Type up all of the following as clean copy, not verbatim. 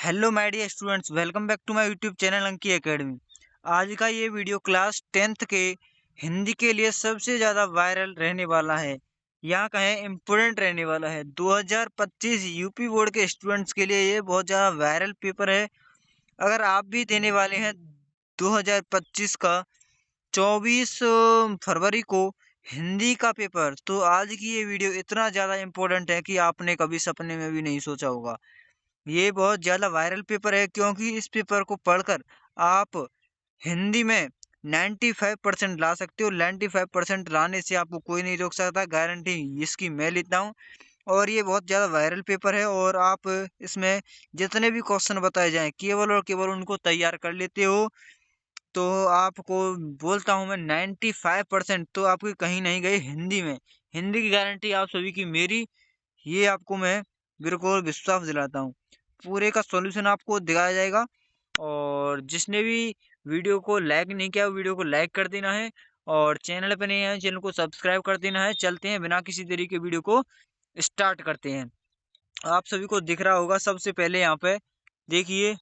Hello my dear students, welcome back to my YouTube channel Anki academy. आज का ये video class 10th के हिंदी के लिए सबसे ज़्यादा वायरल रहने वाला है। यहाँ का है इम्पोर्टेंट रहने वाला है। 2025 यूपी बोर्ड के स्टूडेंट्स के लिए ये बहुत ज़्यादा वायरल पेपर है। अगर आप भी देने वाले हैं 2025 का 24 फरवरी को हिंदी का पेपर, तो आज की ये वीडियो इतना ज़्यादा इम्पोर्टेंट है कि आपने कभी सपने में भी नहीं सोचा होगा। ये बहुत ज़्यादा वायरल पेपर है क्योंकि इस पेपर को पढ़कर आप हिंदी में 95% ला सकते हो। 95% लाने से आपको कोई नहीं रोक सकता, गारंटी इसकी मैं लेता हूँ। और ये बहुत ज़्यादा वायरल पेपर है और आप इसमें जितने भी क्वेश्चन बताए जाएं केवल और केवल उनको तैयार कर लेते हो, तो आपको बोलता हूँ मैं 95% तो आपकी कहीं नहीं गई हिंदी में। हिंदी की गारंटी आप सभी की मेरी, ये आपको मैं बिल्कुल विश्वास दिलाता हूँ। पूरे का सॉल्यूशन आपको दिखाया जाएगा। और जिसने भी वीडियो को लाइक नहीं किया वीडियो को लाइक कर देना है, और चैनल पे नहीं है चैनल को सब्सक्राइब कर देना है। चलते हैं बिना किसी देरी के वीडियो को स्टार्ट करते हैं। आप सभी को दिख रहा होगा, सबसे पहले यहाँ पे देखिए,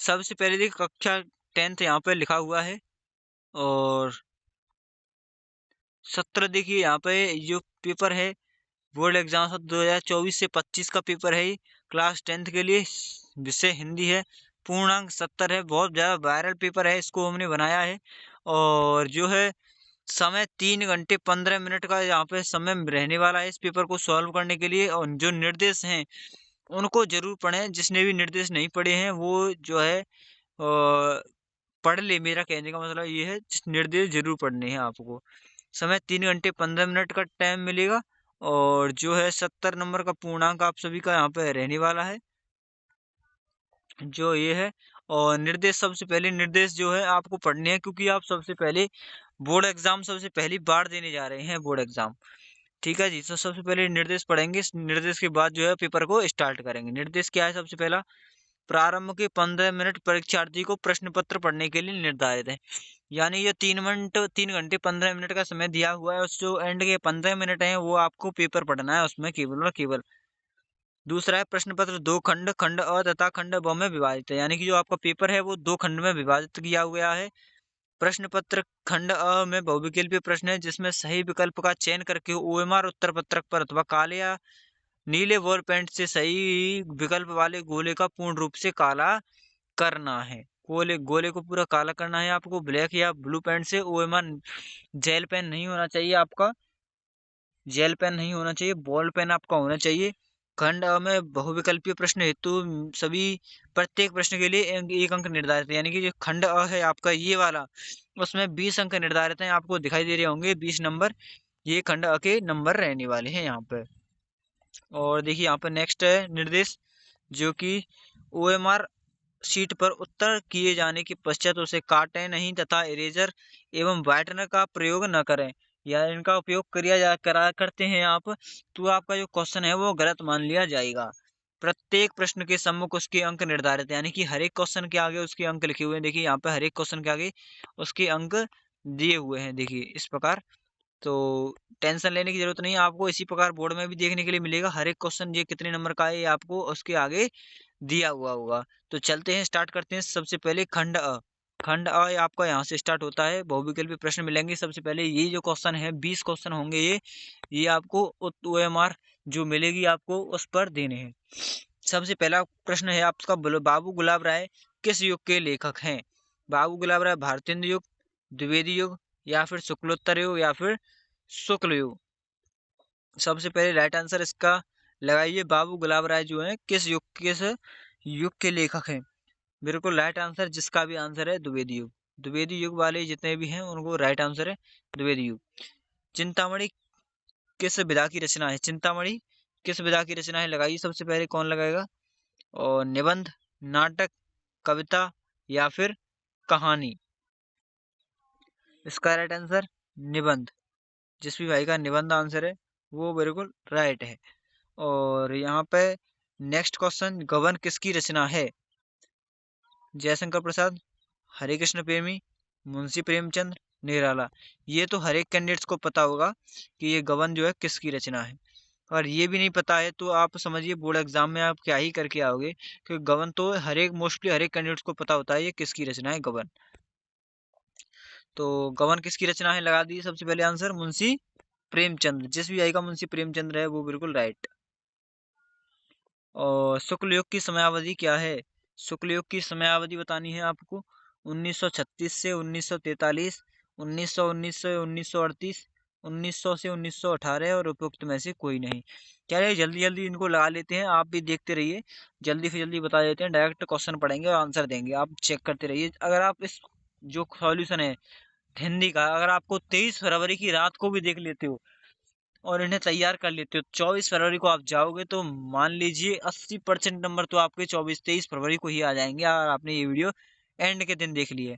सबसे पहले देखिए कक्षा 10th यहाँ पे लिखा हुआ है। और 17 देखिए यहाँ पे जो पेपर है बोर्ड एग्जाम 2024 से 25 का पेपर है। ये क्लास 10th के लिए विषय हिंदी है। पूर्णांक 70 है। बहुत ज़्यादा वायरल पेपर है, इसको हमने बनाया है। और जो है समय 3 घंटे 15 मिनट का यहाँ पे समय रहने वाला है इस पेपर को सॉल्व करने के लिए। और जो निर्देश हैं उनको जरूर पढ़ें। जिसने भी निर्देश नहीं पढ़े हैं वो जो है पढ़ ले। मेरा कहने का मतलब ये है, निर्देश जरूर पढ़ने हैं आपको। समय 3 घंटे 15 मिनट का टाइम मिलेगा। और जो है 70 नंबर का पूर्णांक आप सभी का यहाँ पे रहने वाला है, जो ये है। और निर्देश, सबसे पहले निर्देश जो है आपको पढ़ने हैं क्योंकि आप सबसे पहले बोर्ड एग्जाम सबसे पहली बार देने जा रहे हैं बोर्ड एग्जाम। ठीक है जी, तो सबसे पहले निर्देश पढ़ेंगे। इस निर्देश के बाद जो है पेपर को स्टार्ट करेंगे। निर्देश क्या है? सबसे पहला, प्रारंभ के 15 मिनट परीक्षार्थी को प्रश्न पत्र पढ़ने के लिए निर्धारित है। यानी ये 3 घंटे 15 मिनट का समय दिया हुआ है, उस जो एंड के 15 मिनट हैं वो आपको पेपर पढ़ना है उसमें केवल और केवल। दूसरा है प्रश्न पत्र दो खंड, खंड अ तथा खंड ब में विभाजित है। यानी कि जो आपका पेपर है वो दो खंड में विभाजित किया गया है। प्रश्न पत्र खंड अ में बहुविकल्पीय प्रश्न है जिसमें सही विकल्प का चयन करके ओएमआर उत्तर पत्रक पर अथवा काले या नीले बॉल पेंट से सही विकल्प वाले गोले का पूर्ण रूप से काला करना है। गोले गोले को पूरा काला करना है आपको। ब्लैक या ब्लू पेन से ओएमआर, जेल पेन नहीं होना चाहिए आपका, जेल पेन नहीं होना चाहिए, बॉल पेन आपका होना चाहिए। खंड अ में बहुविकल्पीय प्रश्न हेतु सभी प्रत्येक प्रश्न के लिए एक अंक निर्धारित है। यानी कि जो खंड अ है आपका ये वाला, उसमें 20 अंक निर्धारित हैं, आपको दिखाई दे रहे होंगे 20 नंबर। ये खंड अ के नंबर रहने वाले हैं यहाँ पे। और देखिए यहाँ पर नेक्स्ट है निर्देश, जो कि ओएमआर शीट पर उत्तर किए जाने के पश्चात उसे काटें नहीं तथा इरेजर एवं व्हाइटनर का प्रयोग न करें, या इनका उपयोग करा करते हैं आप, तो आपका जो क्वेश्चन है वो गलत मान लिया जाएगा। प्रत्येक प्रश्न के सम्मुख उसके अंक निर्धारित है। यानी कि हर एक क्वेश्चन के आगे उसके अंक लिखे हुए हैं। देखिए यहाँ पे हर एक क्वेश्चन के आगे उसके अंक दिए हुए हैं, देखिए इस प्रकार। तो टेंशन लेने की जरूरत नहीं है, आपको इसी प्रकार बोर्ड में भी देखने के लिए मिलेगा। हर एक क्वेश्चन ये कितने नंबर का है ये आपको उसके आगे दिया हुआ होगा। तो चलते हैं, स्टार्ट करते हैं। सबसे पहले खंड अ, खंड अ आपका यहाँ से स्टार्ट होता है। बहुविकल्पी प्रश्न मिलेंगे। सबसे पहले ये जो क्वेश्चन है 20 क्वेश्चन होंगे ये आपको ओएमआर जो मिलेगी आपको उस पर देने हैं। सबसे पहला प्रश्न है आपका, बाबू गुलाब राय किस युग के लेखक हैं? बाबू गुलाब राय भारतेंदु युग, द्विवेदी युग, या फिर शुक्लोत्तर युग, या फिर शुक्ल युग। सबसे पहले राइट आंसर इसका लगाइए। बाबू गुलाब राय जो है किस युग के लेखक हैं? बिल्कुल राइट आंसर, जिसका भी आंसर है द्विवेदी युग। द्विवेदी युग वाले जितने भी हैं उनको राइट आंसर है द्विवेदी युग। चिंतामणि किस विधा की रचना है? चिंतामणि किस विधा की रचना है? लगाइए सबसे पहले, कौन लगाएगा? और निबंध, नाटक, कविता, या फिर कहानी? इसका राइट आंसर निबंध। जिस भी भाई का निबंध आंसर है वो बिल्कुल राइट है। और यहाँ पे नेक्स्ट क्वेश्चन, गबन किसकी रचना है? जयशंकर प्रसाद, हरे कृष्ण प्रेमी, मुंशी प्रेमचंद, निराला। ये तो हर एक कैंडिडेट्स को पता होगा कि ये गबन जो है किसकी रचना है। और ये भी नहीं पता है तो आप समझिए बोर्ड एग्जाम में आप क्या ही करके आओगे, क्योंकि गबन तो हर एक मोस्टली हर एक कैंडिडेट को पता होता है ये किसकी रचना है गबन। तो गबन किसकी रचना है, लगा दीजिए सबसे पहले आंसर मुंशी प्रेमचंद, जिस भी आएगा मुंशी प्रेमचंद्र है वो बिल्कुल राइट। और शुक्ल युग की समयावधि क्या है, शुक्ल युग की समयावधि बतानी है आपको, 1936 से 1943, 1919 से 1938, 1900 से 1918 और उपयुक्त में से कोई नहीं। क्या है, जल्दी जल्दी इनको लगा लेते हैं, आप भी देखते रहिए, जल्दी से जल्दी बता देते हैं, डायरेक्ट क्वेश्चन पढ़ेंगे और आंसर देंगे, आप चेक करते रहिए। अगर आप इस जो सॉल्यूशन है हिंदी का, अगर आपको 23 फरवरी की रात को भी देख लेते हो और इन्हें तैयार कर लेते हो, 24 फरवरी को आप जाओगे तो मान लीजिए 80% नंबर तो आपके 23 फरवरी को ही आ जाएंगे, और आपने ये वीडियो एंड के दिन देख ली है।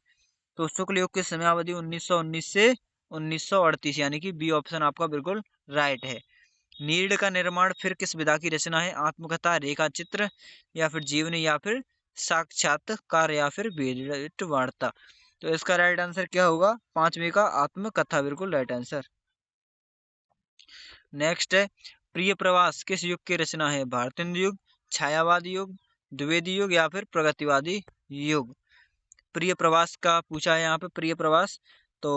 तो शुक्ल युग की समयावधि 1919 से 1938, यानी कि बी ऑप्शन आपका बिल्कुल राइट है। नीड का निर्माण फिर किस विधा की रचना है, आत्मकथा, रेखा चित्र, या फिर जीवनी, या फिर साक्षात्कार, या फिर वेद वार्ता। तो इसका राइट आंसर क्या होगा, पांचवे का आत्मकथा बिल्कुल राइट आंसर। नेक्स्ट है, प्रिय प्रवास किस युग की रचना है, भारतेंदु युग, छायावादी युग, द्विवेदी युग, या फिर प्रगतिवादी युग। प्रिय प्रवास का पूछा है यहाँ पे, प्रिय प्रवास तो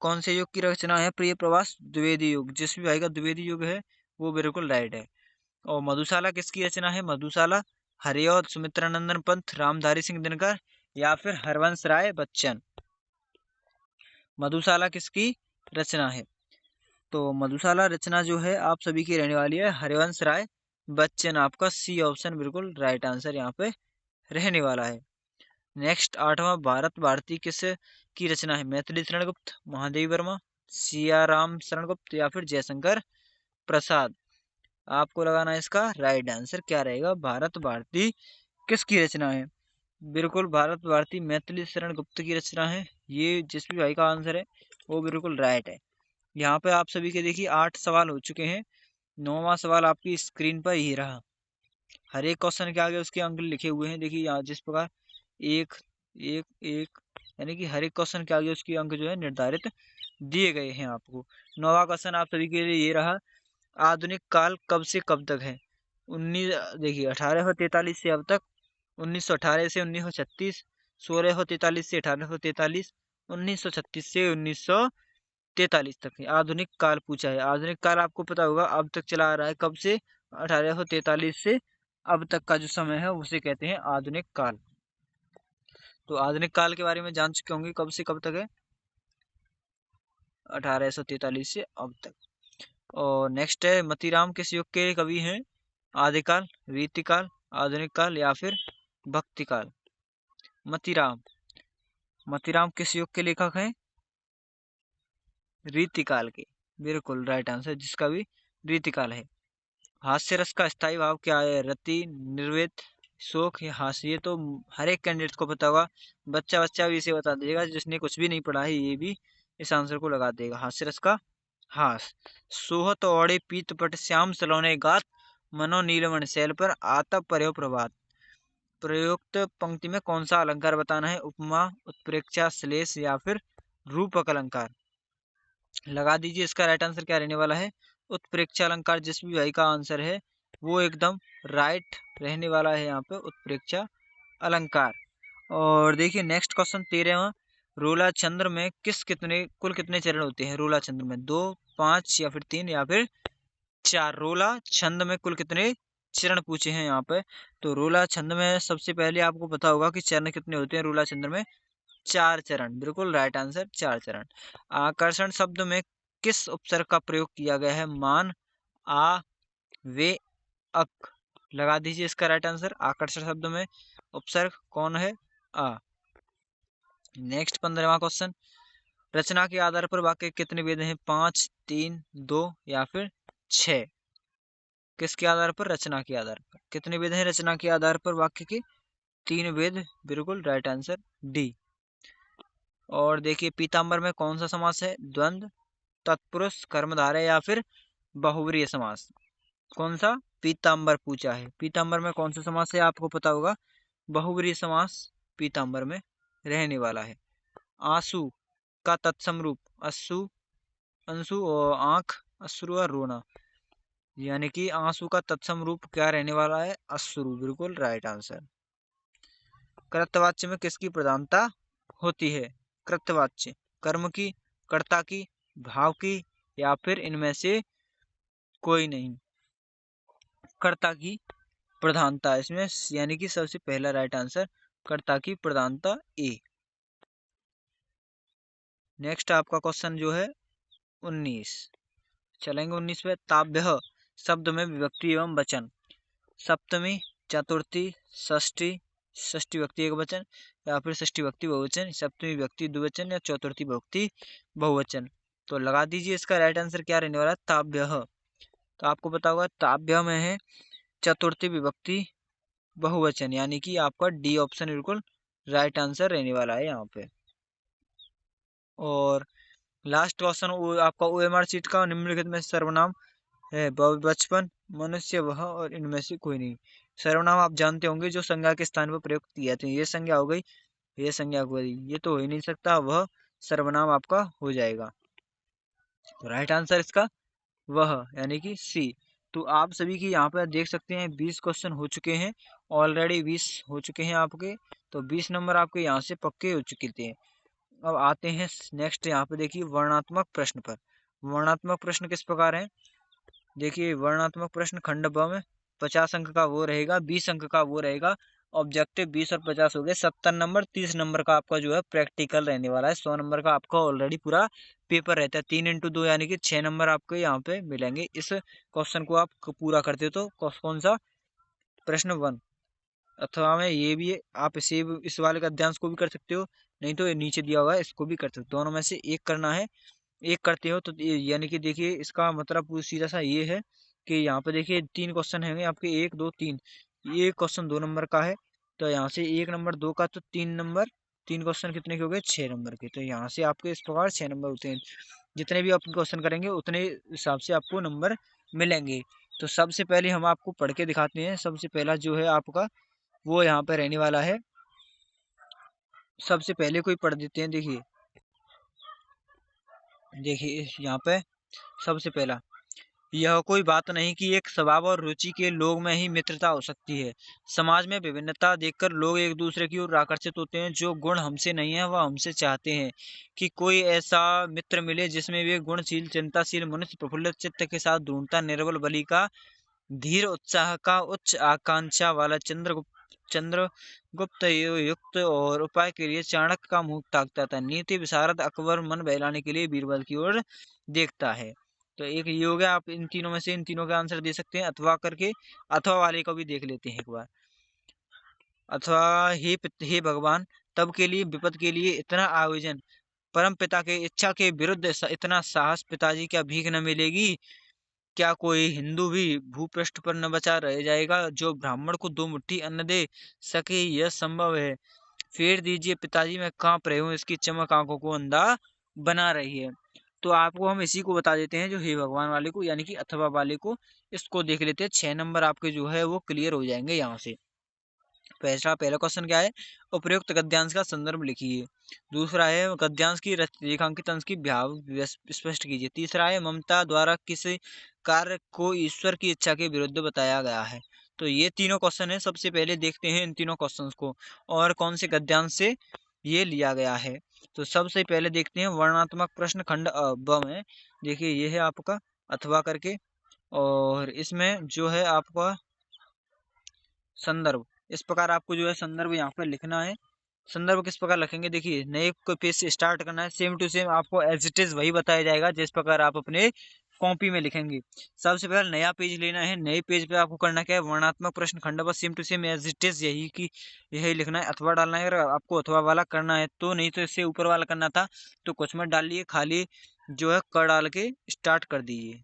कौन से युग की रचना है, प्रिय प्रवास द्विवेदी युग, जिस भी भाई का द्विवेदी युग है वो बिल्कुल राइट है। और मधुशाला किसकी रचना है, मधुशाला हरिऔध सुमित्रानंदन पंत, रामधारी सिंह दिनकर, या फिर हरवंश राय बच्चन। मधुशाला किसकी रचना है, तो मधुशाला रचना जो है आप सभी की रहने वाली है हरिवंश राय बच्चन, आपका सी ऑप्शन बिल्कुल राइट आंसर यहाँ पे रहने वाला है। नेक्स्ट आठवां, भारत भारती किस की रचना है, मैथिली शरण गुप्त, महादेवी वर्मा, सियाराम शरण गुप्त, या फिर जयशंकर प्रसाद। आपको लगाना है इसका राइट आंसर क्या रहेगा, भारत भारती किसकी रचना है, बिल्कुल भारत भारती मैथिली शरण गुप्त की रचना है। ये जिस भी भाई का आंसर है वो बिल्कुल राइट है। यहाँ पे आप सभी के देखिए 8 सवाल हो चुके हैं, 9वां सवाल आपकी स्क्रीन पर ही रहा। हर एक क्वेश्चन के आगे उसके अंक लिखे हुए हैं, देखिए यहाँ जिस प्रकार एक एक एक, यानी कि हर एक क्वेश्चन के आगे उसके अंक जो है निर्धारित दिए गए हैं आपको। 9वां क्वेश्चन आप सभी के लिए ये रहा, आधुनिक काल कब से कब तक है, 19 देखिए 1843 से अब तक, 1918 से 1936, 1643 से 1843, 1936 से 1943 तक है। आधुनिक काल पूछा है, आधुनिक काल आपको पता होगा अब तक चला आ रहा है, कब से, 1843 से अब तक का जो समय है उसे कहते हैं आधुनिक काल। तो आधुनिक काल के बारे में जान चुके होंगे कब से कब तक है, 1843 से अब तक। और नेक्स्ट है, मतीराम किस युग के कवि हैं, आदिकाल, रीतिकाल, आधुनिक काल, या फिर भक्ति काल। मतीराम, मतीराम किस युग के लेखक हैं, रीतिकाल के, बिल्कुल राइट आंसर, जिसका भी रीतिकाल है। हास्य रस का स्थायी भाव क्या है, रति, निर्वेद, शोक, या हास्य। ये तो हर एक कैंडिडेट को पता होगा, बच्चा बच्चा भी इसे बता देगा, जिसने कुछ भी नहीं पढ़ा है ये भी इस आंसर को लगा देगा। हास्य रस का हास, सोहत ओढ़े पीत पट श्याम सलोने गात, मनो नीलमण शैल पर आता पर्यो प्रभात। प्रयुक्त पंक्ति में कौन सा अलंकार बताना है, उपमा, उत्प्रेक्षा, श्लेष, या फिर रूपक अलंकार। लगा दीजिए इसका राइट आंसर क्या रहने वाला है, उत्प्रेक्षा अलंकार, जिस भी भाई का आंसर है वो एकदम राइट रहने वाला है यहाँ पे, उत्प्रेक्षा अलंकार। और देखिए नेक्स्ट क्वेश्चन 13वां, रोला चंद्र में कुल कितने चरण होते हैं, रोला चंद्र में 2, 5, या फिर 3, या फिर 4। रोला छंद में कुल कितने चरण पूछे हैं यहाँ पे, तो रोला छंद में सबसे पहले आपको पता होगा कि चरण कितने होते हैं रोला चंद्र में, 4 चरण, बिल्कुल राइट आंसर 4 चरण। आकर्षण शब्द में किस उपसर्ग का प्रयोग किया गया है, मान, आ, वे, अक। लगा दीजिए इसका राइट आंसर, आकर्षण शब्द में उपसर्ग कौन है, आ। नेक्स्ट 15वां क्वेश्चन, रचना के आधार पर वाक्य कितने वेद हैं, 5, 3, 2, या फिर 6। किसके आधार पर, रचना के आधार पर कितने वेद हैं, रचना के आधार पर वाक्य के 3 वेद, बिल्कुल राइट आंसर डी। और देखिए पीताम्बर में कौन सा समास है, द्वंद्व, तत्पुरुष, कर्मधारय, या फिर बहुव्रीहि समास। कौन सा, पीताम्बर पूछा है, पीताम्बर में कौन सा समास है आपको पता होगा, बहुव्रीहि समास पीताम्बर में रहने वाला है। आंसू का तत्सम रूप, अश्रु, अंशु, और आंख, अश्रु और रोना। यानी कि आंसू का तत्सम रूप क्या रहने वाला है? अश्रु। बिल्कुल राइट आंसर। कृतवाच्य में किसकी प्रधानता होती है? कृतवाच्य कर्म की, कर्ता की, भाव की, या फिर इनमें से कोई नहीं? कर्ता की प्रधानता इसमें, यानी कि सबसे पहला राइट आंसर कर्ता की प्रधानता ए। नेक्स्ट आपका क्वेश्चन जो है 19, चलेंगे 19 पे। ताभ्य शब्द में विभक्ति एवं वचन, सप्तमी, चतुर्थी, षष्ठी, षष्ठी व्यक्ति एक वचन, या फिर षष्ठी व्यक्ति बहुवचन, सप्तमी व्यक्ति द्विवचन, या चतुर्थी व्यक्ति बहुवचन। तो लगा दीजिए, इसका राइट आंसर क्या रहने वाला है? ताभ्य। तो आपको पता होगा ताभ्य में है चतुर्थी विभक्ति बहुवचन, यानी कि आपका डी ऑप्शन बिल्कुल राइट आंसर रहने वाला है यहाँ पे। और लास्ट क्वेश्चन आपका ओएमआर शीट का, निम्नलिखित में सर्वनाम है? बचपन, मनुष्य, वह, और इनमें से कोई नहीं। सर्वनाम आप जानते होंगे जो संज्ञा के स्थान पर प्रयुक्त किए जाते हैं। ये संज्ञा हो गई, ये संज्ञा हो गई, ये तो हो ही नहीं सकता, वह सर्वनाम आपका हो जाएगा। तो राइट आंसर इसका वह, यानी कि सी। तो आप सभी की यहाँ पर देख सकते हैं 20 क्वेश्चन हो चुके हैं, ऑलरेडी 20 हो चुके हैं आपके। तो 20 नंबर आपके यहाँ से पक्के हो चुके थे। अब आते हैं नेक्स्ट, यहाँ पे देखिए वर्णात्मक प्रश्न पर। वर्णात्मक प्रश्न किस प्रकार है? देखिए वर्णात्मक प्रश्न खंड ब में 50 अंक का वो रहेगा, 20 अंक का वो रहेगा। ऑब्जेक्टिव 20 और 50 हो गए, 70 नंबर। 30 नंबर का आपका जो है प्रैक्टिकल रहने वाला है। 100 नंबर का आपका ऑलरेडी पूरा पेपर रहता है। 3 × 2 यानी कि 6 नंबर आपको यहाँ पे मिलेंगे। इस क्वेश्चन को आप पूरा करते हो तो कौन सा? प्रश्न 1। अथवा में ये भी आप इस वाले का अध्यांश को भी कर सकते हो, नहीं तो ये नीचे दिया हुआ है इसको भी कर सकते हो। दोनों में से एक करना है। एक करते हो तो यानी कि देखिए इसका मतलब सीधा सा ये है कि यहाँ पे देखिए 3 क्वेश्चन होंगे आपके, 1 2 3। ये क्वेश्चन 2 नंबर का है, तो यहाँ से 1 नंबर 2 का, तो 3 नंबर, 3 क्वेश्चन कितने के हो गए? 6 नंबर के। तो यहाँ से आपके इस प्रकार 6 नंबर होते हैं। जितने भी आप क्वेश्चन करेंगे उतने हिसाब से आपको नंबर मिलेंगे। तो सबसे पहले हम आपको पढ़ के दिखाते हैं। सबसे पहला जो है आपका वो यहाँ पे रहने वाला है। सबसे पहले कोई पढ़ देते हैं। देखिए देखिए यहाँ पे सबसे पहला, यह कोई बात नहीं कि एक स्वभाव और रुचि के लोग में ही मित्रता हो सकती है। समाज में विभिन्नता देखकर लोग एक दूसरे की ओर आकर्षित होते हैं। जो गुण हमसे नहीं है वह हमसे चाहते हैं कि कोई ऐसा मित्र मिले जिसमें वे गुणशील, चिंताशील मनुष्य, प्रफुल्लित चित्त के साथ ढूंढता, निर्बल बलि का धीर, उत्साह का उच्च आकांक्षा वाला, चंद्रगुप्त युक्त और उपाय के लिए चाणक्य का मुंह ताकता था, नीति विशारद अकबर मन बहलाने के लिए बीरबल की ओर देखता है। तो एक ये हो गया। आप इन तीनों में से इन तीनों का आंसर दे सकते हैं अथवा करके। अथवा वाले को भी देख लेते हैं एक बार। अथवा, हे भगवान, तब के लिए विपद के लिए इतना आयोजन, परम पिता के इच्छा के विरुद्ध इतना साहस, पिताजी क्या भीख न मिलेगी? क्या कोई हिंदू भी भूपृष्ठ पर न बचा रह जाएगा जो ब्राह्मण को 2 मुट्ठी अन्न दे सके? यह संभव है? फेर दीजिए पिताजी, मैं कांप रही हूँ, इसकी चमक आंखों को अंधा बना रही है। तो आपको हम इसी को बता देते हैं, जो हे भगवान वाले को, यानी कि अथवा वाले को। इसको देख लेते हैं। 6 नंबर आपके जो है वो क्लियर हो जाएंगे यहाँ से। पहला क्वेश्चन क्या है? उपयुक्त गद्यांश का संदर्भ लिखिए। दूसरा है गद्यांश की रेखांकित अंश की भाव स्पष्ट कीजिए। तीसरा है ममता द्वारा किसी कार्य को ईश्वर की इच्छा के विरुद्ध बताया गया है। तो ये तीनों क्वेश्चन है। सबसे पहले देखते हैं इन तीनों क्वेश्चंस को और कौन से गद्यांश से ये लिया गया है। तो सबसे पहले देखते हैं वर्णात्मक प्रश्न खंड ब में। देखिए ये है आपका अथवा करके, और इसमें जो है आपका संदर्भ, इस प्रकार आपको जो है संदर्भ यहाँ पर लिखना है। संदर्भ किस प्रकार लिखेंगे? देखिए नए को पेज से स्टार्ट करना है। सेम टू सेम आपको एज इट इज वही बताया जाएगा जिस प्रकार आप अपने कॉपी में लिखेंगे। सबसे पहले नया पेज लेना है। नए पेज पे आपको करना क्या है? वर्णात्मक प्रश्न खंड बस same to same as it is यही की यही लिखना है। अथवा डालना है। अगर आपको अथवा वाला करना है तो, नहीं तो इससे ऊपर वाला करना था तो कुछ मत डालिए, खाली जो है क डाल के स्टार्ट कर दीजिए।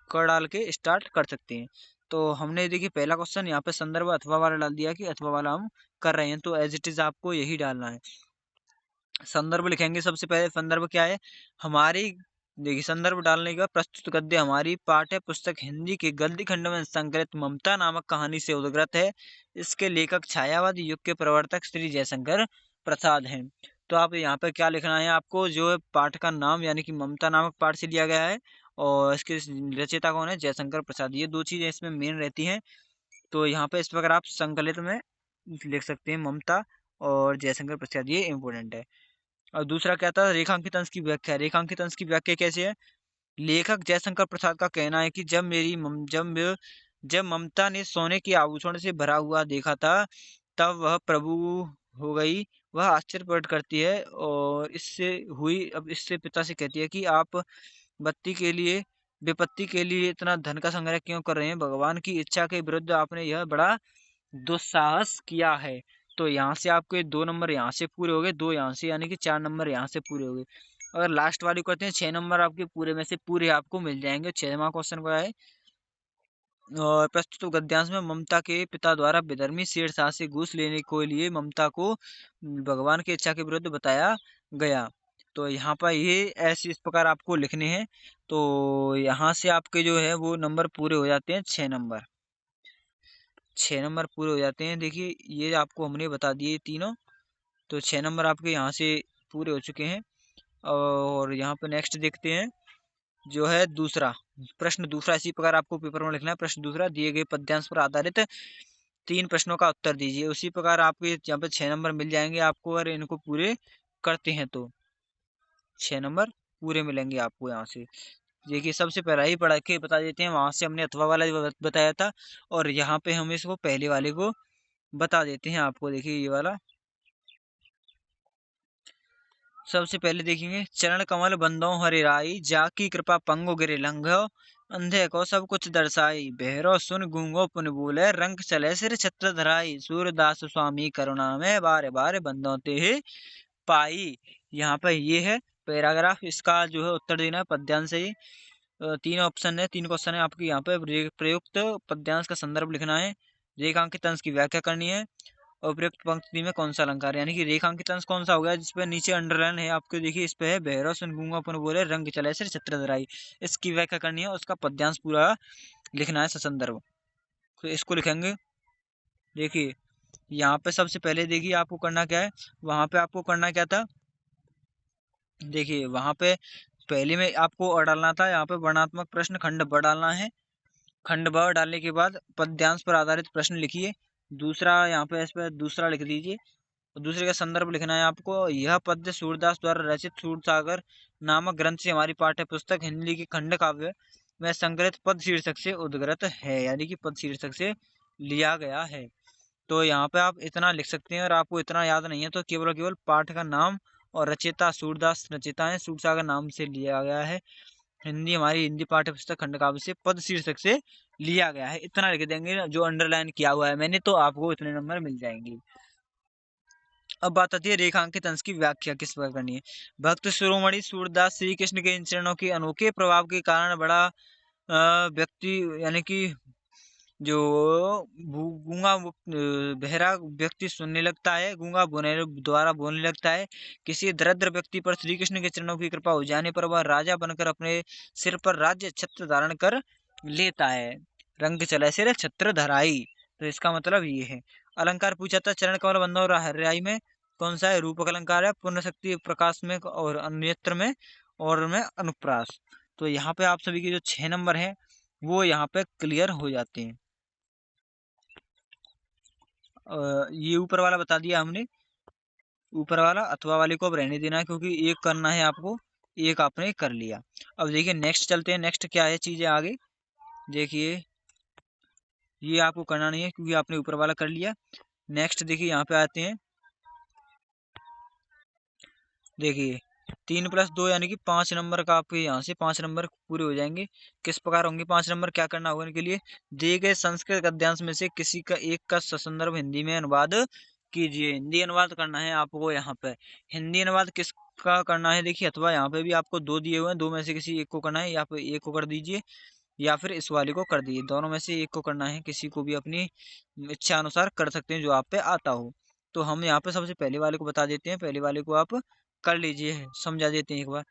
क डाल के स्टार्ट कर सकते हैं। तो हमने देखिए पहला क्वेश्चन यहाँ पे संदर्भ अथवा वाला डाल दिया कि अथवा वाला हम कर रहे हैं, तो एज इट इज आपको यही डालना है। संदर्भ लिखेंगे। सबसे पहले संदर्भ क्या है? हमारी, देखिए संदर्भ डालने का प्रस्तुत गद्य हमारी पाठ्य पुस्तक हिंदी के गद्य खंड में संकलित ममता नामक कहानी से उद्गृत है। इसके लेखक छायावादी युग के प्रवर्तक श्री जयशंकर प्रसाद हैं। तो आप यहाँ पे क्या लिखना है? आपको जो है पाठ का नाम, यानी कि ममता नामक पाठ से लिया गया है, और इसके रचयिता कौन है? जयशंकर प्रसाद। ये दो चीजें इसमें मेन रहती हैं। तो यहाँ पे इस प्रकार आप संकलित में लिख सकते हैं, ममता और जयशंकर प्रसाद, ये इंपॉर्टेंट है। और दूसरा क्या था? रेखांकित अंश की व्याख्या। रेखांकित अंश की व्याख्या कैसे है? लेखक जयशंकर प्रसाद का कहना है कि जब ममता ने सोने के आभूषण से भरा हुआ देखा था, तब वह प्रभु हो गई। वह आश्चर्य प्रकट करती है और इससे पिता से कहती है कि आप बत्ती के लिए विपत्ति के लिए इतना धन का संग्रह क्यों कर रहे हैं? भगवान की इच्छा के विरुद्ध आपने यह बड़ा दुस्साहस किया है। तो यहाँ से आपके 2 नंबर यहाँ से पूरे हो गए, 2 यहाँ से, यानी कि 4 नंबर यहाँ से पूरे हो गए। अगर लास्ट वाली करते हैं, 6 नंबर आपके पूरे में से पूरे आपको मिल जाएंगे। 6वां क्वेश्चन क्या है? और प्रस्तुत गद्यांश में ममता के पिता द्वारा विधर्मी शेरशाह से घूस लेने के लिए ममता को भगवान की इच्छा के विरुद्ध बताया गया। तो यहाँ पर ये ऐसे इस प्रकार आपको लिखने हैं। तो यहाँ से आपके जो है वो नंबर पूरे हो जाते हैं, 6 नंबर। 6 नंबर पूरे हो जाते हैं। देखिए ये आपको हमने बता दिए तीनों। तो 6 नंबर आपके यहाँ से पूरे हो चुके हैं। और यहाँ पे नेक्स्ट देखते हैं, जो है दूसरा प्रश्न। दूसरा इसी प्रकार आपको पेपर में लिखना है। प्रश्न दूसरा, दिए गए पद्यांश पर आधारित 3 प्रश्नों का उत्तर दीजिए। उसी प्रकार आपके यहाँ पे 6 नंबर मिल जाएंगे आपको, अगर इनको पूरे करते हैं तो 6 नंबर पूरे मिलेंगे आपको यहाँ से। देखिए सबसे पहला ही पढ़ा के बता देते हैं, वहां से हमने अथवा वाला बताया था, और यहाँ पे हम इसको पहले वाले को बता देते हैं आपको। देखिए ये वाला सबसे पहले देखेंगे, चरण कमल बंदो हरि राई, जाकी कृपा पंगु गिरे लंघो, अंधे को सब कुछ दर्शाई, बहरो सुन गूंगो पुन बोले, रंग चले सिर छत्र धराई, सूरदास स्वामी करुणा में बारे बारे बंदो ते ही पाई। यहाँ पे ये है पैराग्राफ। इसका जो है उत्तर देना है पद्यांश से ही। 3 ऑप्शन है, 3 क्वेश्चन है आपके यहाँ पे। प्रयुक्त पद्यांश का संदर्भ लिखना है, रेखांकित अंश की व्याख्या करनी है, और उपयुक्त पंक्ति में कौन सा अलंकार है। यानी कि रेखांकित अंश कौन सा हो गया जिसपे नीचे अंडरलाइन है आपके? देखिए इस पे है, बहरो सुन गूंगा पुन बोले, रंग चले सिर छत्र धराई। इसकी व्याख्या करनी है, उसका पद्यांश पूरा लिखना है ससंदर्भ। तो इसको लिखेंगे। देखिए यहाँ पे सबसे पहले देखिए आपको करना क्या है, वहां पे आपको करना क्या था? देखिए वहां पे पहले में आपको अ डालना था, यहाँ पे वर्णात्मक प्रश्न खंड ब डालना है। खंड ब डालने के बाद पद्यांश पर आधारित प्रश्न लिखिए। दूसरा यहाँ पे इस पे दूसरा लिख दीजिए। और दूसरे का संदर्भ लिखना है आपको। यह पद्य सूरदास द्वारा रचित सूरसागर नामक ग्रंथ से हमारी पाठ्य पुस्तक हिंदी के खंड काव्य में संग्रहित पद शीर्षक से उद्गृत है, यानी कि पद शीर्षक से लिया गया है। तो यहाँ पे आप इतना लिख सकते हैं। और आपको इतना याद नहीं है तो केवल केवल पाठ का नाम और रचयिता सूरदास रचयिता है, सूरसागर नाम से लिया गया है। हमारी हिंदी पाठ्य पुस्तक खंड काव्य से पद शीर्षक से लिया गया है, इतना लिख देंगे जो अंडरलाइन किया हुआ है मैंने, तो आपको इतने नंबर मिल जाएंगे। अब बात आती है रेखांकित अंश की व्याख्या किस प्रकार करनी है। भक्त शिरोमणि सूरदास श्री कृष्ण के इन चरणों के अनोखे प्रभाव के कारण बड़ा व्यक्ति, यानी कि जो गूंगा बहरा व्यक्ति सुनने लगता है, गूंगा बोने द्वारा बोलने लगता है। किसी दरिद्र व्यक्ति पर श्री कृष्ण के चरणों की कृपा हो जाने पर वह राजा बनकर अपने सिर पर राज्य छत्र धारण कर लेता है। रंग चले सिर छत्र धराई, तो इसका मतलब ये है। अलंकार पूछा था, चरण कमल बंधो और हरियाई में कौन सा है? रूपक अलंकार है। पूर्ण शक्ति प्रकाश में और अन्यत्र में और में अनुप्रास। तो यहाँ पे आप सभी के जो 6 नंबर हैं वो यहाँ पे क्लियर हो जाते हैं। ये ऊपर वाला बता दिया हमने, ऊपर वाला। अथवा वाले को अब रहने देना है क्योंकि एक करना है आपको, एक आपने कर लिया। अब देखिए नेक्स्ट चलते हैं। नेक्स्ट क्या है चीजें आगे? देखिए ये आपको करना नहीं है क्योंकि आपने ऊपर वाला कर लिया। नेक्स्ट देखिए यहाँ पे आते हैं। देखिए 3+2 यानी कि 5 नंबर का आपके यहाँ से 5 नंबर पूरे हो जाएंगे। किस प्रकार होंगे 5 नंबर? क्या करना होगा इनके लिए? दिए गए संस्कृत गद्यांश में से किसी का एक का ससंदर्भ हिंदी में अनुवाद कीजिए। हिंदी अनुवाद करना है आपको। यहाँ पे हिंदी अनुवाद किसका करना है? देखिए अथवा यहाँ पे भी आपको 2 दिए हुए हैं, 2 में से किसी एक को करना है। या फिर एक को कर दीजिए या फिर इस वाले को कर दीजिए, दोनों में से एक को करना है। किसी को भी अपनी इच्छा अनुसार कर सकते हैं जो आप पे आता हो। तो हम यहाँ पे सबसे पहले वाले को बता देते हैं, पहले वाले को आप कर लीजिए, समझा देते हैं एक बार,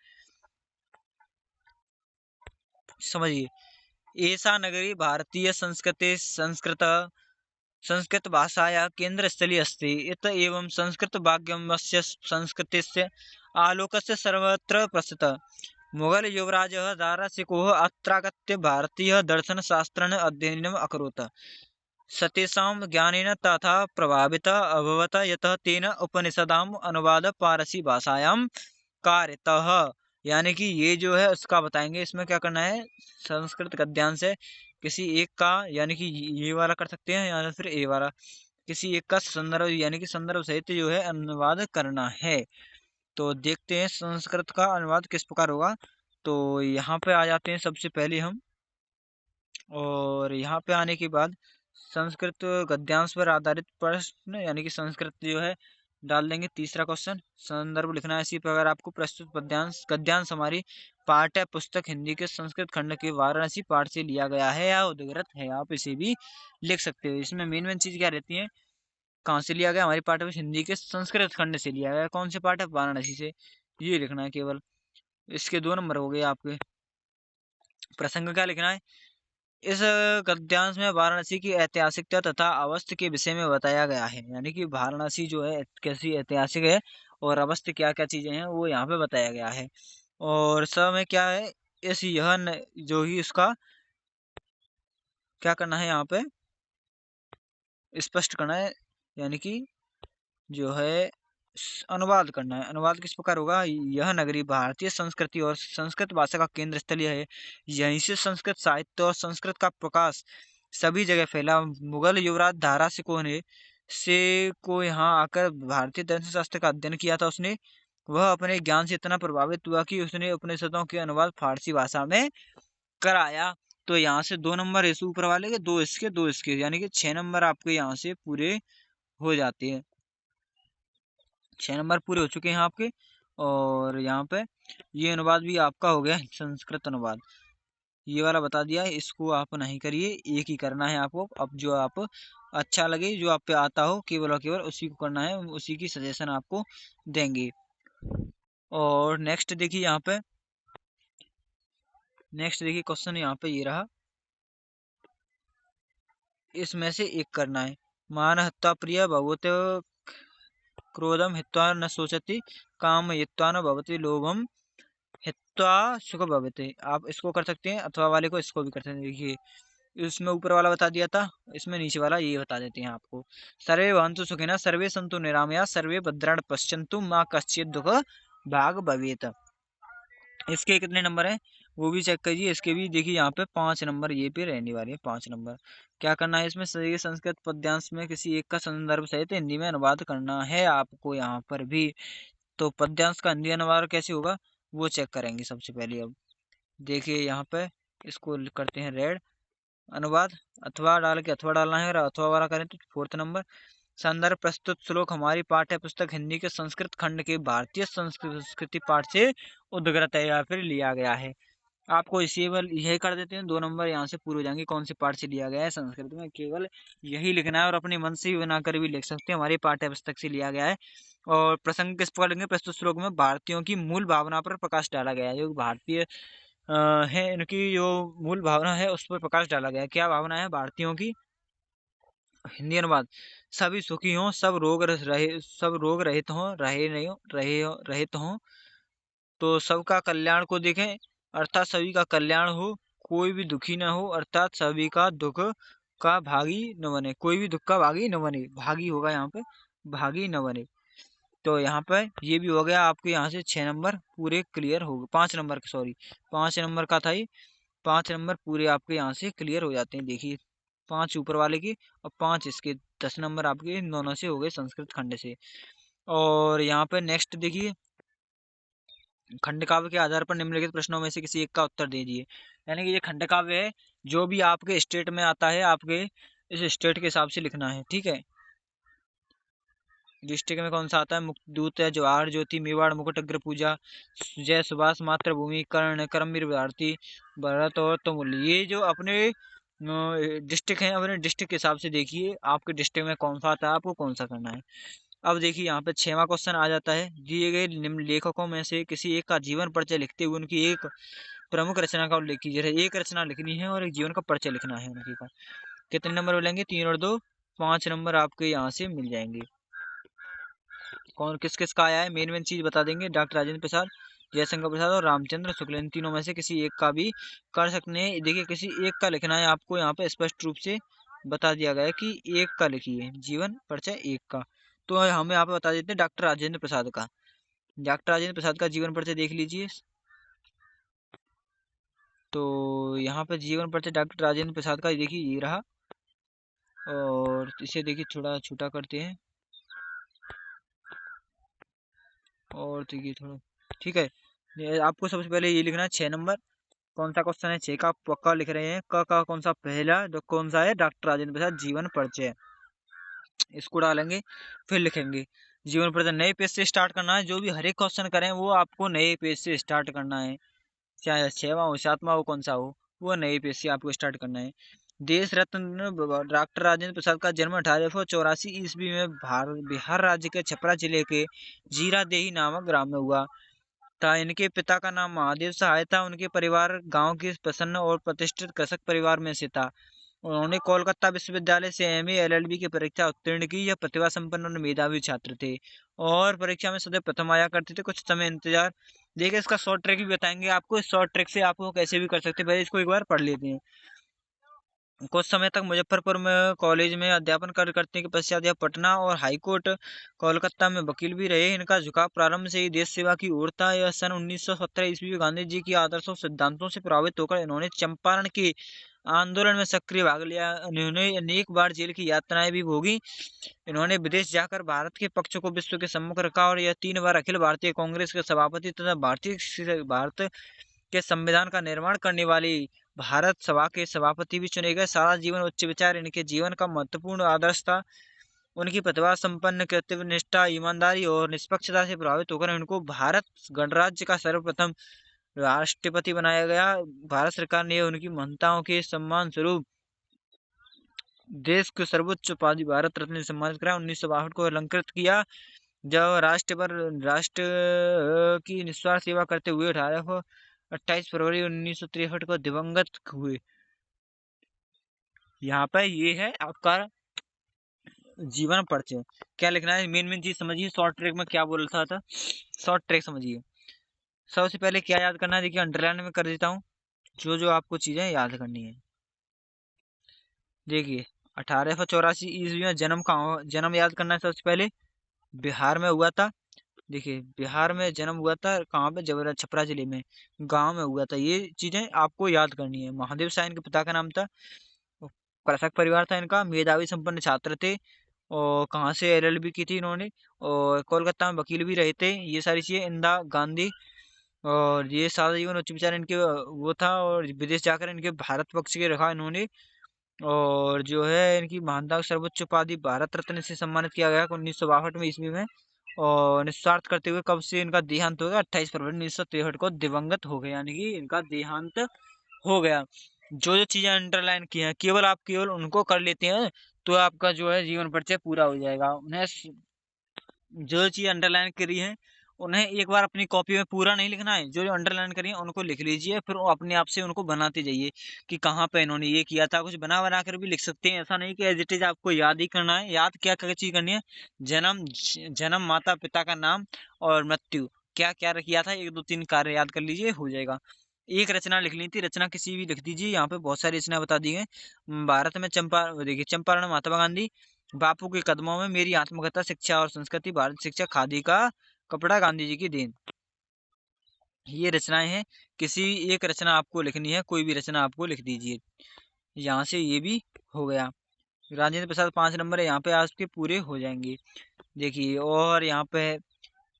समझिए। एषा नगरी भारतीय संस्कृते संस्कृत भाषाया केन्द्रस्थली अस्ति। इत एवं संस्कृत भाग्यमस्य संस्कृतस्य आलोकस्य सर्वत्र प्रसृतः। मुगल युवराज दाराशिकोह अत्रागत्य भारतीय दर्शन शास्त्रन अध्ययनम् अकरोत् सतेषां ज्ञानेन तथा प्रभाविता अभवत् यतः तेन उपनिषदाम् अनुवाद पारसी भाषायां कारितः। यानी कि ये जो है उसका बताएंगे, इसमें क्या करना है, संस्कृत गद्यांश है किसी एक का, यानी कि ये वाला कर सकते हैं या फिर ए वाला, किसी एक का संदर्भ यानी कि संदर्भ सहित जो है अनुवाद करना है। तो देखते हैं संस्कृत का अनुवाद किस प्रकार होगा। तो यहाँ पे आ जाते हैं सबसे पहले हम, और यहाँ पे आने के बाद संस्कृत गद्यांश पर आधारित प्रश्न यानी कि संस्कृत जो है डाल देंगे। तीसरा क्वेश्चन, संदर्भ लिखना है। इसी प्रकार आपको प्रस्तुत पद्यांश गद्यांश हमारी पाठ्य पुस्तक हिंदी के संस्कृत खंड के वाराणसी पाठ से लिया गया है या उद्धृत है, आप इसे भी लिख सकते हो। इसमें मेन चीज क्या रहती है, कहाँ से लिया गया, हमारी पाठ्य पुस्तक हिंदी के संस्कृत खंड से लिया गया। कौन से पाठ है, वाराणसी से, ये लिखना है केवल। इसके 2 नंबर हो गए आपके। प्रसंग क्या लिखना है, इस गद्यांश में वाराणसी की ऐतिहासिकता तथा अवस्थ के विषय में बताया गया है। यानी कि वाराणसी जो है कैसी ऐतिहासिक है और अवस्थ क्या क्या चीजें हैं वो यहाँ पे बताया गया है। और समय क्या है, इस जो ही उसका क्या करना है यहाँ पे स्पष्ट करना है, यानी कि जो है अनुवाद करना है। अनुवाद किस प्रकार होगा, यह नगरी भारतीय संस्कृति और संस्कृत भाषा का केंद्र स्थलीय है। यहीं से संस्कृत साहित्य और संस्कृत का प्रकाश सभी जगह फैला। मुगल युवराज धारा सिकोह ने से को यहाँ आकर भारतीय दर्शन शास्त्र का अध्ययन किया था उसने। वह अपने ज्ञान से इतना प्रभावित हुआ कि उसने उपनिषदों के अनुवाद फारसी भाषा में कराया। तो यहाँ से 2 नंबर इस ऊपर वाले के, 2 इसके, यानी कि 6 नंबर आपके यहाँ से पूरे हो जाते हैं। 6 नंबर पूरे हो चुके हैं आपके। और यहाँ पे ये अनुवाद भी आपका हो गया, संस्कृत अनुवाद ये वाला बता दिया है। इसको आप नहीं करिए, एक ही करना है आपको। अब जो आप अच्छा लगे, जो आप पे आता हो केवल और केवल उसी को करना है, उसी की सजेशन आपको देंगे। और नेक्स्ट देखिए यहाँ पे, नेक्स्ट देखिए क्वेश्चन यहाँ पे ये रहा, इसमें से एक करना है। मान हत्या प्रिय भगवत क्रोधम हित्वा न सोचती, काम हित्वा न भवती लोभम हित्वा सुख भवते। आप इसको कर सकते हैं, अथवा वाले को इसको भी कर सकते हैं। देखिए इसमें ऊपर वाला बता दिया था, इसमें नीचे वाला ये बता देते हैं आपको। सर्वे भवन्तु सुखिनः सर्वे सन्तु निरामया सर्वे भद्राणि पश्यन्तु माँ कश्चित् दुःख भाग भवेत्। इसके कितने नंबर हैं वो भी चेक करिए। इसके भी देखिए यहाँ पे 5 नंबर ये पे रहने वाले हैं। 5 नंबर क्या करना है, इसमें सही संस्कृत पद्यांश में किसी एक का संदर्भ सहित हिंदी में अनुवाद करना है आपको यहाँ पर भी। तो पद्यांश का हिंदी अनुवाद कैसे होगा वो चेक करेंगे सबसे पहले। अब देखिए यहाँ पे इसको करते हैं रेड, अनुवाद अथवा डाल के, अथवा डालना है, और अथवा वाला करें तो 4th नंबर। संदर्भ प्रस्तुत श्लोक हमारी पाठ्य पुस्तक हिंदी के संस्कृत खंड के भारतीय संस्कृति पाठ से उद्धृत है या फिर लिया गया है। आपको इसी पर यही कर देते हैं, 2 नंबर यहाँ से पूरे हो जाएंगे। कौन से पाठ से लिया गया है संस्कृत में, केवल यही लिखना है, और अपने मन से भी बनाकर भी लिख सकते हैं, हमारी पाठ्य पुस्तक से लिया गया है। और प्रसंग किस प्रकार लेंगे, प्रस्तुत श्लोक में भारतीयों की मूल भावना पर प्रकाश डाला गया है। जो भारतीय है इनकी जो मूल भावना है उस पर प्रकाश डाला गया है। क्या भावना है भारतीयों की, हिंदी अनुवाद, सभी सुखी हों, सब रोग रहित हों, रहित हों, तो सबका कल्याण को देखें, अर्थात सभी का कल्याण हो, कोई भी दुखी न हो, अर्थात सभी का दुख का भागी न बने, कोई भी दुख का भागी न बने, भागी होगा यहाँ पे, भागी न बने। तो यहाँ पे ये भी हो गया आपके, यहाँ से 6 नंबर पूरे क्लियर हो गए, 5 नंबर सॉरी 5 नंबर का था ये। 5 नंबर पूरे आपके यहाँ से क्लियर हो जाते हैं। देखिए 5 ऊपर वाले की और 5 इसके, 10 नंबर आपके इन दोनों से हो गए संस्कृत खंड से। और यहाँ पे नेक्स्ट देखिए, खंड काव्य के आधार पर निम्नलिखित प्रश्नों में से किसी एक का उत्तर दीजिए। यानी कि ये खंड काव्य है, जो भी आपके स्टेट में आता है आपके इस स्टेट के हिसाब से लिखना है, ठीक है। डिस्ट्रिक्ट में कौन सा आता है, मुक्तदूत है, जवाहर ज्योति, मेवाड़ मुकुट, अग्र पूजा, जय सुभाष, मातृभूमि, कर्ण, कर्मवीर भारती, भरत और तुमुल। ये जो अपने डिस्ट्रिक्ट है, अपने डिस्ट्रिक्ट के हिसाब से देखिए आपके डिस्ट्रिक्ट में कौन सा आता है, आपको कौन सा करना है। अब देखिए यहाँ पे 6वां क्वेश्चन आ जाता है, दिए गए निम्न लेखकों में से किसी एक का जीवन परिचय लिखते हुए उनकी एक प्रमुख रचना का उल्लेख कीजिए। एक रचना लिखनी है और एक जीवन का परिचय लिखना है उनकी का। कितने नंबर मिलेंगे, 3 और 2 5 नंबर आपके यहाँ से मिल जाएंगे। कौन किस किस का आया है, मेन चीज बता देंगे। डॉक्टर राजेंद्र प्रसाद, जयशंकर प्रसाद और रामचंद्र शुक्ल, इन तीनों में से किसी एक का भी कर सकते हैं। देखिए किसी एक का लिखना है आपको, यहाँ पे स्पष्ट रूप से बता दिया गया है कि एक का लिखिए, जीवन परिचय एक का। तो हमें यहाँ पे बता देते हैं डॉक्टर राजेंद्र प्रसाद का। डॉक्टर राजेंद्र प्रसाद का जीवन परिचय देख लीजिए। तो यहाँ पे जीवन परिचय डॉक्टर राजेंद्र प्रसाद का देखिए ये रहा, और इसे देखिए थोड़ा छोटा करते हैं, और देखिए थोड़ा, ठीक है। आपको सबसे पहले ये लिखना है 6 नंबर। कौन सा क्वेश्चन है? 6 का पक्का लिख रहे हैं। क का कौन सा पहला जो कौन सा है? डॉक्टर राजेंद्र प्रसाद जीवन परिचय, इसको डालेंगे फिर लिखेंगे जीवन परिचय। नए पेज से स्टार्ट करना है, जो भी हर एक क्वेश्चन करें वो आपको नए पेज से स्टार्ट करना है, चाहे 6वां हो 7वां हो कौन सा हो, वो नए पेज से आपको स्टार्ट करना है। देश रत्न डॉक्टर राजेंद्र प्रसाद का जन्म 1884 ईस्वी में बिहार राज्य के छपरा जिले के जीरादेही नामक ग्राम में हुआ था। इनके पिता का नाम महादेव सहाय था। उनके परिवार गांव के प्रसन्न और प्रतिष्ठित कृषक परिवार में से था। उन्होंने कोलकाता विश्वविद्यालय से एमए एलएलबी की परीक्षा उत्तीर्ण की। यह प्रतिभा संपन्न और मेधावी छात्र थे, और परीक्षा में सदैव प्रथम आया करते थे। कुछ समय इंतजार, देखिए इसका शॉर्ट ट्रिक भी बताएंगे आपको, इस शॉर्ट ट्रिक से आपको कैसे भी कर सकते हैं। पहले इसको एक बार पढ़ लेते हैं। कुछ समय तक मुजफ्फरपुर में कॉलेज में अध्यापन कार्य करने के पश्चात यह पटना और हाईकोर्ट कोलकाता में वकील भी रहे। इनका झुकाव प्रारंभ से ही देश सेवा की ओर था। यह सन 1917 ईस्वी में गांधी जी की आदर्शों सिद्धांतों से प्रभावित होकर इन्होंने चंपारण के आंदोलन में सक्रिय भाग लिया। इन्होंने अनेक बार जेल की यातनाएं भी भोगी। इन्होंने विदेश जाकर भारत के पक्ष को विश्व के सम्मुख रखा, और यह 3 बार अखिल भारतीय कांग्रेस के सभापति तथा भारत के संविधान का निर्माण करने वाली भारत सभा के सभापति भी चुने गए। सारा जीवन उच्च विचार इनके जीवन का महत्वपूर्ण आदर्श था। उनकी प्रतिभा संपन्न, कर्तव्य निष्ठा, ईमानदारी और निष्पक्षता से प्रभावित होकर इनको भारत गणराज्य का सर्वप्रथम राष्ट्रपति बनाया गया। भारत सरकार ने उनकी महानताओं के सम्मान स्वरूप देश के सर्वोच्च उपाधि भारत रत्न से सम्मानित कराया। 1962 को अलंकृत किया, जब राष्ट्र की निस्वार्थ सेवा करते हुए 28 फरवरी 1963 को दिवंगत हुए। यहाँ पे ये है आपका जीवन परिचय। क्या लिखना है? मेन मेन चीज समझिए, शॉर्ट ट्रिक में क्या बोल रहा था, शॉर्ट ट्रिक समझिए। सबसे पहले क्या याद करना है? देखिए अंडरलाइन में कर देता हूँ जो जो आपको चीजें याद करनी है। देखिए 1884 ईस्वी में जन्म याद करना है। सबसे पहले बिहार में हुआ था। देखिए बिहार में जन्म हुआ था, कहाँ पे? जबरा छपरा जिले में गांव में हुआ था। ये चीजें आपको याद करनी है। महादेव शाह इनके पिता का नाम था। कृषक परिवार था इनका। मेधावी संपन्न छात्र थे, और कहाँ से एलएलबी की थी इन्होंने, और कोलकाता में वकील भी रहे थे। ये सारी चीजें, इंदिरा गांधी, और ये सारा जीवन उच्च विचार इनके वो था, और विदेश जाकर इनके भारत पक्ष के रखा इन्होंने। और जो है इनकी महानता सर्वोच्च उपाधि भारत रत्न से सम्मानित किया गया 1962 में ईस्वी में। और निस्वार्थ करते हुए कब से इनका देहांत हो गया? 28 फरवरी 1963 को दिवंगत हो गए, यानी कि इनका देहांत हो गया। जो जो चीजें अंडरलाइन की हैं केवल उनको कर लेते हैं, तो आपका जो है जीवन परिचय पूरा हो जाएगा। उन्हें जो चीज अंडरलाइन करी है उन्हें एक बार अपनी कॉपी में पूरा नहीं लिखना है, जो जो अंडरलाइन करी है उनको लिख लीजिए, फिर वो अपने आप से उनको बनाते जाइए कि कहाँ पे इन्होंने ये किया था। कुछ बना बना कर भी लिख सकते हैं, ऐसा नहीं कि एज इट इज आपको याद ही करना है। याद क्या क्या चीज करनी है? जन्म, माता पिता का नाम, और मृत्यु, क्या क्या किया था, 1 2 3 कार्य याद कर लीजिए, हो जाएगा। एक रचना लिख ली थी, रचना किसी भी लिख दीजिए। यहाँ पे बहुत सारी रचना बता दी है। भारत में देखिए चंपारण महात्मा गांधी, बापू के कदमों में मेरी आत्मकथा, शिक्षा और संस्कृति, भारत शिक्षा, खादी का कपड़ा, गांधी जी की देन। ये रचनाएं हैं। किसी एक रचना आपको लिखनी है, कोई भी रचना आपको लिख दीजिए। यहाँ से ये भी हो गया। राजेंद्र प्रसाद 5 नंबर है, यहाँ पे आपके पूरे हो जाएंगे। देखिए और यहाँ पे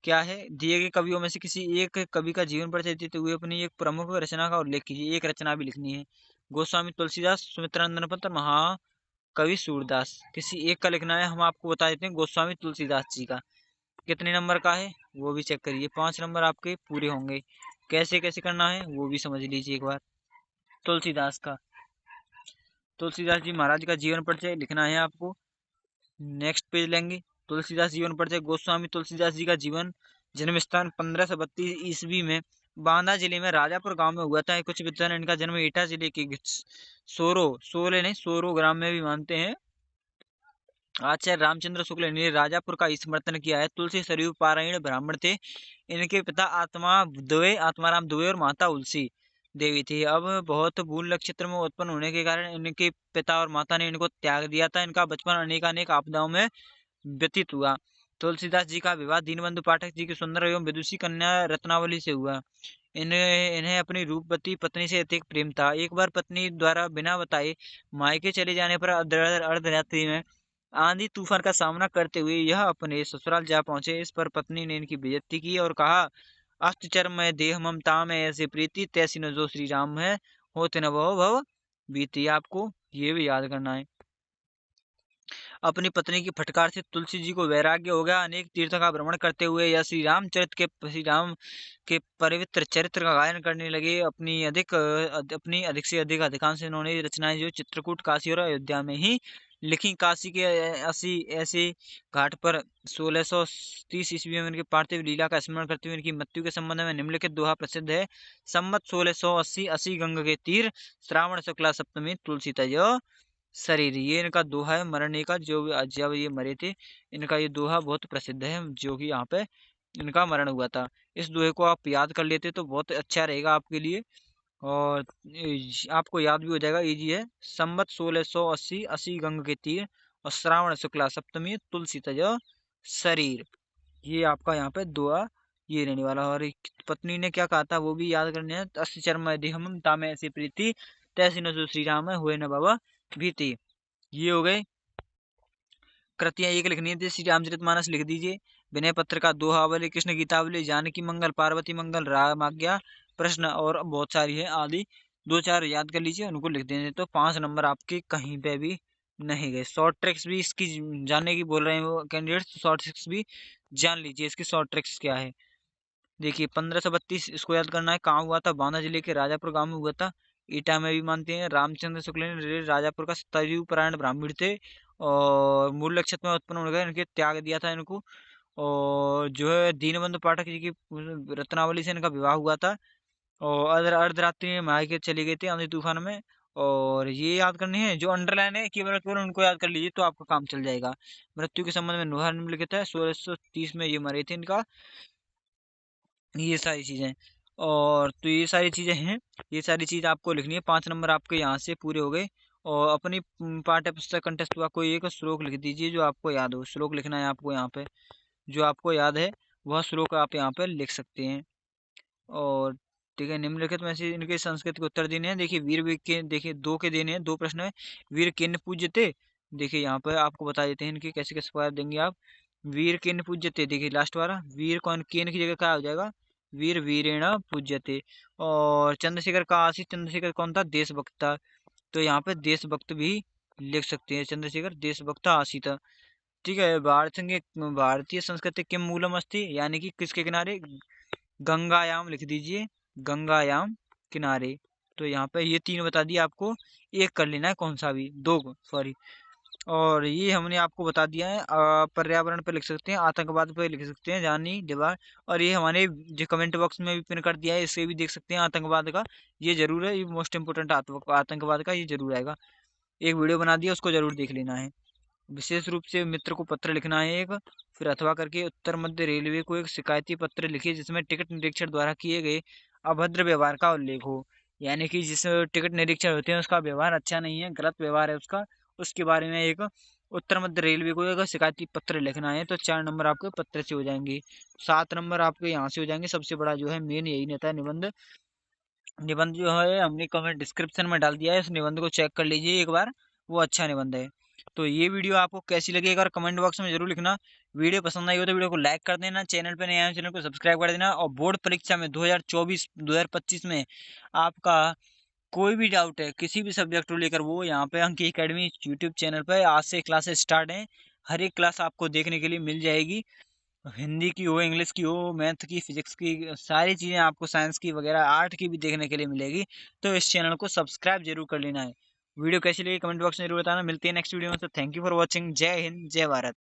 क्या है? दिए गए कवियों में से किसी एक कवि का जीवन परिचय देते हुए अपनी एक प्रमुख रचना का उल्लेख कीजिए। एक रचना भी लिखनी है। गोस्वामी तुलसीदास, सुमित्रानंदन पंत, महाकवि सूरदास, किसी एक का लिखना है। हम आपको बता देते हैं गोस्वामी तुलसीदास जी का। कितने नंबर का है वो भी चेक करिए। 5 नंबर आपके पूरे होंगे। कैसे कैसे करना है वो भी समझ लीजिए एक बार। तुलसीदास का, तुलसीदास जी महाराज का जीवन परिचय लिखना है आपको। नेक्स्ट पेज लेंगे। तुलसीदास जीवन परिचय। गोस्वामी तुलसीदास जी का जीवन, जन्म स्थान 1532 ईस्वी में बांदा जिले में राजापुर गांव में हुआ था। कुछ विद्वान इनका जन्म एटा जिले के सोरो, सोले नहीं सोरो ग्राम में भी मानते हैं। आचार्य रामचंद्र शुक्ल ने राजापुर का समर्थन किया है। तुलसी सरयू पारायण ब्राह्मण थे। इनके पिता आत्माराम दुबे और माता उलसी देवी थी। अब बहुत भूल नक्षत्र में उत्पन्न होने के कारण इनके पिता और माता ने इनको त्याग दिया था। इनका बचपन अनेकानेक आपदाओं में व्यतीत हुआ। तुलसीदास जी का विवाह दीनबंधु पाठक जी की सुंदर एवं विदुषी कन्या रत्नावली से हुआ। इन्हें इन्हें अपनी रूपवती पत्नी से अत्यधिक प्रेम था। एक बार पत्नी द्वारा बिना बताए मायके चले जाने पर अर्धरात्रि में आंधी तूफान का सामना करते हुए यह अपने ससुराल जा पहुंचे। इस पर पत्नी ने इनकी बेइज्जती की और कहा, अस्त चर्म देह ममता में ऐसे प्रीति तैसी न जो श्री राम है, होते न भव भव बीती। आपको ये भी याद करना है। अपनी पत्नी की फटकार से तुलसी जी को वैराग्य हो गया। अनेक तीर्थों का भ्रमण करते हुए या श्री राम के पवित्र चरित्र का गायन करने लगे। अपनी अधिक से अधिक अधिकांश इन्होंने रचनाएं जो चित्रकूट, काशी और अयोध्या में ही लिखी। काशी के ऐसी ऐसे घाट पर 1630 ईस्वी में इनके पार्थिव लीला का स्मरण करते हुए इनकी मृत्यु के संबंध में निम्नलिखित दोहा प्रसिद्ध है। संमत 1680 अस्सी गंग के तीर, श्रावण शुक्ला सप्तमी तुलसी तजो शरीर। ये इनका दोहा है मरने का। जब ये मरे थे, इनका ये दोहा बहुत प्रसिद्ध है, जो कि यहाँ पे इनका मरण हुआ था। इस दोहे को आप याद कर लेते तो बहुत अच्छा रहेगा आपके लिए, और आपको याद भी हो जाएगा, इजी है। संवत 1680 अस्सी गंग के तीर और श्रावण शुक्ला सप्तमी तुलसी तज शरीर। ये आपका यहाँ पे दोहा ये रहने वाला। और पत्नी ने क्या कहा था वो भी याद करने हैं। अस्य चर्म देहम तामे ऐसी प्रीति तैसी न जो श्री राम है, हुए न बाबा भीति। ये हो गए कृतियां एक लिखनी है। श्री रामचरितमानस लिख दीजिए। विनय पत्र का दोहावली, कृष्ण गीतावली, जानकी मंगल, पार्वती मंगल, राम आज्ञा, प्रश्न और बहुत सारी है आदि। दो चार याद कर लीजिए, उनको लिख देंगे तो 5 नंबर आपके कहीं पे भी नहीं गए। शॉर्ट ट्रिक्स भी इसकी जानने की बोल रहे हैं वो कैंडिडेट्स, शॉर्ट ट्रिक्स भी जान लीजिए इसकी शॉर्ट ट्रिक्स क्या है। देखिए 1532 इसको याद करना है। कहाँ हुआ था? बांदा जिले के राजापुर गांव में हुआ था। ईटा में भी मानते हैं। रामचंद्र शुक्ल ने राजापुर का सरयू पारायण ब्राह्मण थे और मूल नक्षत्र में उत्पन्न हो गए, इनके त्याग दिया था इनको। और जो है दीनबंधु पाठक जी की रत्नावली से इनका विवाह हुआ था। और अर्धरात्रि में मायके चले गए थे आंधी तूफान में। और ये याद करनी है जो अंडरलाइन है केवल केवल उनको याद कर लीजिए तो आपका काम चल जाएगा। मृत्यु के संबंध में नुहार निम्नलिखित है। 1630 में ये मरे थे इनका। ये सारी चीजें, और तो ये सारी चीजें हैं। ये सारी चीज आपको लिखनी है। 5 नंबर आपके यहाँ से पूरे हो गए। और अपनी पाठ्य पुस्तक कंटेस्ट हुआ कोई एक श्लोक लिख दीजिए जो आपको याद हो। श्लोक लिखना है आपको यहाँ पे, जो आपको याद है वह श्लोक आप यहाँ पे लिख सकते हैं। और ठीक है, निम्नलिखित में से इनके संस्कृत के उत्तर देने हैं। देखिए वीर के, देखिए 2 के देने हैं, 2 प्रश्न है। वीर किन पूज्यते, देखिए यहाँ पे आपको बता देते हैं इनके कैसे कैसे जवाब देंगे आप। वीर किन पूज्यते, देखिए लास्ट वाला वीर कौन, किन की जगह क्या हो जाएगा, वीर वीरेण पूज्यते। और चंद्रशेखर का आशिष, चंद्रशेखर कौन था? देशभक्त था। तो यहाँ पे देशभक्त भी लिख सकते हैं, चंद्रशेखर देशभक्त आशित। ठीक है, भारतीय संस्कृति किम मूलम अस्ति, यानी कि किसके किनारे? गंगायाम लिख दीजिए, गंगायाम किनारे। तो यहाँ पे ये 3 बता दिया आपको, एक कर लेना है कौन सा भी, 2 सॉरी। और ये हमने आपको बता दिया है। पर्यावरण पे लिख सकते हैं, आतंकवाद पे लिख सकते हैं, जानी दीवार। और ये हमारे जो कमेंट बॉक्स में भी पिन कर दिया है, इससे भी देख सकते हैं आतंकवाद का। ये जरूर है, ये मोस्ट इंपोर्टेंट आतंकवाद का ये जरूर आएगा। एक वीडियो बना दिया, उसको जरूर देख लेना है। विशेष रूप से मित्र को पत्र लिखना है एक। फिर अथवा करके उत्तर मध्य रेलवे को एक शिकायती पत्र लिखिए जिसमें टिकट निरीक्षण द्वारा किए गए अभद्र व्यवहार का उल्लेख हो। यानी कि जिस टिकट निरीक्षण होते हैं उसका व्यवहार अच्छा नहीं है, गलत व्यवहार है उसका, उसके बारे में एक उत्तर मध्य रेलवे को एक शिकायती पत्र लिखना है। तो 4 नंबर आपके पत्र से हो जाएंगे। 7 नंबर आपके यहाँ से हो जाएंगे। सबसे बड़ा जो है मेन यही रहता है निबंध। निबंध जो है हमने कमेंट डिस्क्रिप्शन में डाल दिया है, इस निबंध को चेक कर लीजिए एक बार, वो अच्छा निबंध है। तो ये वीडियो आपको कैसी लगी एक बार कमेंट बॉक्स में जरूर लिखना। वीडियो पसंद आई हो तो वीडियो को लाइक कर देना, चैनल पे नए आए चैनल को सब्सक्राइब कर देना। और बोर्ड परीक्षा में 2024-2025 में आपका कोई भी डाउट है किसी भी सब्जेक्ट को लेकर, वो यहाँ पे अंकी अकेडमी यूट्यूब चैनल पर आज से क्लासेस स्टार्ट हैं। हर एक क्लास आपको देखने के लिए मिल जाएगी। हिंदी की हो, इंग्लिश की हो, मैथ की, फिजिक्स की, सारी चीज़ें आपको, साइंस की वगैरह, आर्ट की भी देखने के लिए मिलेगी। तो इस चैनल को सब्सक्राइब जरूर कर लेना है। वीडियो कैसी लगी कमेंट बॉक्स में जरूर बताना। मिलते हैं नेक्स्ट वीडियो में। तो थैंक यू फॉर वॉचिंग। जय हिंद, जय भारत।